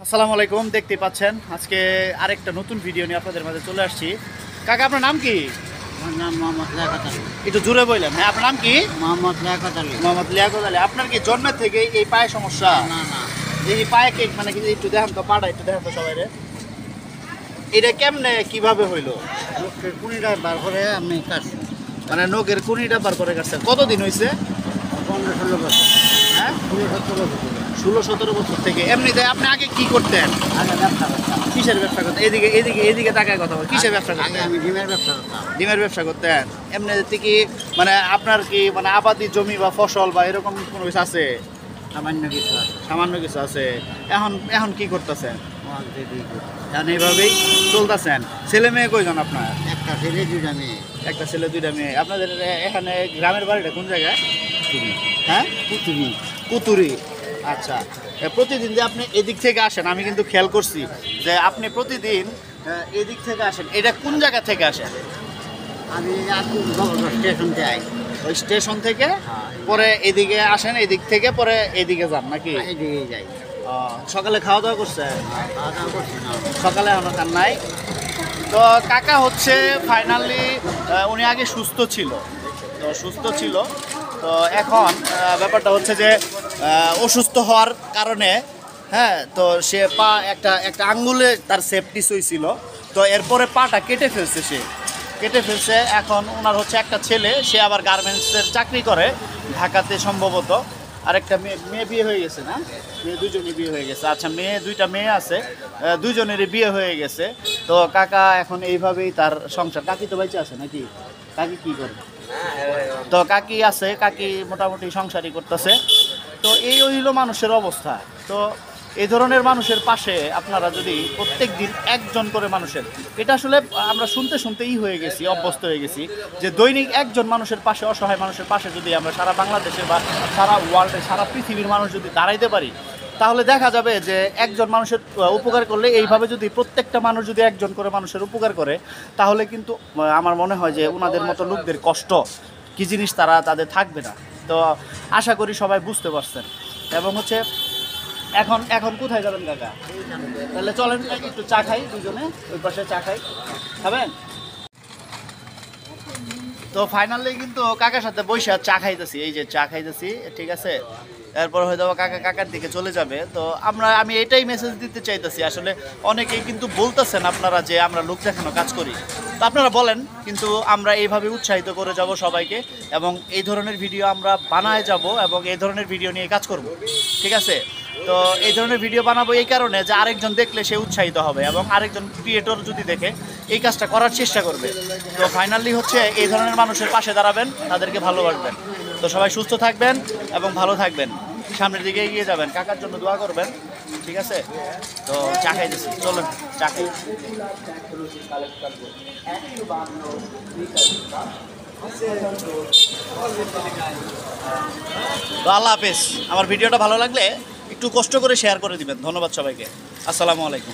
আসসালামু আলাইকুম। দেখতে পাচ্ছেন আজকে আরেকটা নতুন ভিডিও নিয়ে আপনাদের মাঝে চলে আসছি। কাকা, আপনার নাম কি? আমার নাম মোহাম্মদ লিয়াকত আলী। একটু জোরে বললেন। হ্যাঁ, আপনার নাম কি? মোহাম্মদ লিয়াকত আলী। মোহাম্মদ লিয়াকত আলী। আপনার কি জন্মের থেকে এই পায়ে সমস্যা? না না, এই পায়ে কি মানে কি একটু দেখান তো, পাটা একটু দেখান তো সবাই রে। এটা কেমনে কিভাবে হইলো? লোকের কুড়িটা বার করে আমি কাটছি। মানে নখের কুনিটা বার করে কাটছেন? কতদিন হয়েছে? 15-16 বছর, হ্যাঁ, 16-17 বছর থেকে। 16-17 বছর থেকে। এমনিতে আপনি আগে কি করতেন? আগে ব্যবসা করতাম। কিসের ব্যবসা করতেন? এদিকে এদিকে এদিকে তাকায় কথা বল। কিসের ব্যবসা আগে করতেন? আমি ডিমের ব্যবসা করতাম। ডিমের ব্যবসা করতেন। এমনিতে কি মানে আপনার কি মানে আবাদি জমি বা ফসল বা এরকম কোনো কিছু আছে? সামান্য কিছু আছে। সামান্য কিছু আছে। এখন এখন কি করতেছেন? ওয়ান থেকে দুই। এখন এইভাবেই চলতেছেন। ছেলে মেয়ে কয়জন আপনার? একটা ছেলে দুইটা মেয়ে। একটা ছেলে দুইটা মেয়ে। আপনাদের এখানে গ্রামের বাড়িটা কোন জায়গায়? পুতুরি। হ্যাঁ, পুতুরি। কুতুরি। আচ্ছা, প্রতিদিন যে আপনি এদিক থেকে আসেন, আমি কিন্তু খেয়াল করছি যে আপনি প্রতিদিন এদিক থেকে আসেন। এটা কোন জায়গা থেকে আসেন? আমি স্টেশন থেকে আই। ওই স্টেশন থেকে হ্যাঁ, পরে এদিকে আসেন, এদিক থেকে পরে এদিকে যান নাকি? এইদিকে যাই। সকালে খাওয়া দাওয়া করছেন? খাওয়া দাওয়া করছি না। সকালে আমরা খান নাই। তো কাকা হচ্ছে ফাইনালি উনি আগে সুস্থ ছিল, তো এখন ব্যাপারটা হচ্ছে যে অসুস্থ হওয়ার কারণে, হ্যাঁ, তো সে পা একটা একটা আঙ্গুলে তার সেপটিস হয়েছিল। তো এরপরে পাটা কেটে ফেলছে। এখন ওনার হচ্ছে একটা ছেলে, সে আবার গার্মেন্টসের চাকরি করে ঢাকাতে সম্ভবত। আরেকটা মেয়ে বিয়ে হয়ে গেছে না? মেয়ে দুজনই বিয়ে হয়ে গেছে। আচ্ছা, দুইটা মেয়ে আছে, দুজনেরই বিয়ে হয়ে গেছে। তো কাকা এখন এইভাবেই তার সংসার। কাকি তো বেঁচে আছে নাকি? কাকি কি করে? তো কাকি আছে, কাকি মোটামুটি সংসারই করতেছে। তো এই হইল মানুষের অবস্থা। তো এই ধরনের মানুষের পাশে আপনারা যদি প্রত্যেক দিন একজন করে মানুষের, এটা আসলে আমরা শুনতেই হয়ে গেছি, অভ্যস্ত হয়ে গেছি যে দৈনিক একজন মানুষের পাশে, অসহায় মানুষের পাশে যদি আমরা সারা বাংলাদেশে বা সারা ওয়ার্ল্ডে, সারা পৃথিবীর মানুষ যদি দাঁড়াইতে পারি, তাহলে দেখা যাবে যে একজন মানুষের উপকার করলে, এইভাবে যদি প্রত্যেকটা মানুষ যদি একজন করে মানুষের উপকার করে, তাহলে কিন্তু আমার মনে হয় যে ওনাদের মতো লোকদের কষ্ট কী জিনিস তাদের থাকবে না। তো আশা করি সবাই বুঝতে পারছেন। এবং হচ্ছে এখন কোথায় যাবেন কাকা? তাহলে চলেন একটু চা খাই, দুজনে ওই পাশে চা খাবেন? তো ফাইনালি কিন্তু কাকার সাথে বসে চা খাইতেছি, এই যে চা খাইতেছি, ঠিক আছে। এরপর হয়তো কাকার দিকে চলে যাবে। তো আমি এটাই মেসেজ দিতে চাইতেছি, আসলে অনেকেই কিন্তু বলতেছেন আপনারা যে আমরা লোক দেখানো কাজ করি। তো আপনারা বলেন, কিন্তু আমরা এইভাবে উৎসাহিত করে যাব সবাইকে, এবং এই ধরনের ভিডিও আমরা বানায় যাব, এবং এই ধরনের ভিডিও নিয়ে কাজ করব, ঠিক আছে। তো এই ধরনের ভিডিও বানাবো এই কারণে যে আরেকজন দেখলে সে উৎসাহিত হবে, এবং আরেকজন ক্রিয়েটর যদি দেখে এই কাজটা করার চেষ্টা করবে। তো ফাইনালি হচ্ছে এই ধরনের মানুষের পাশে দাঁড়াবেন, তাদেরকে ভালোবাসবেন। তো সবাই সুস্থ থাকবেন এবং ভালো থাকবেন, সামনের দিকে এগিয়ে যাবেন, কাকার জন্য দোয়া করবেন, ঠিক আছে। তো চা খাইতেছি, চলুন চা খাই। তো আল্লাহ হাফেজ। আমার ভিডিওটা ভালো লাগলে একটু কষ্ট করে শেয়ার করে দিবেন। ধন্যবাদ সবাইকে। আসসালামু আলাইকুম।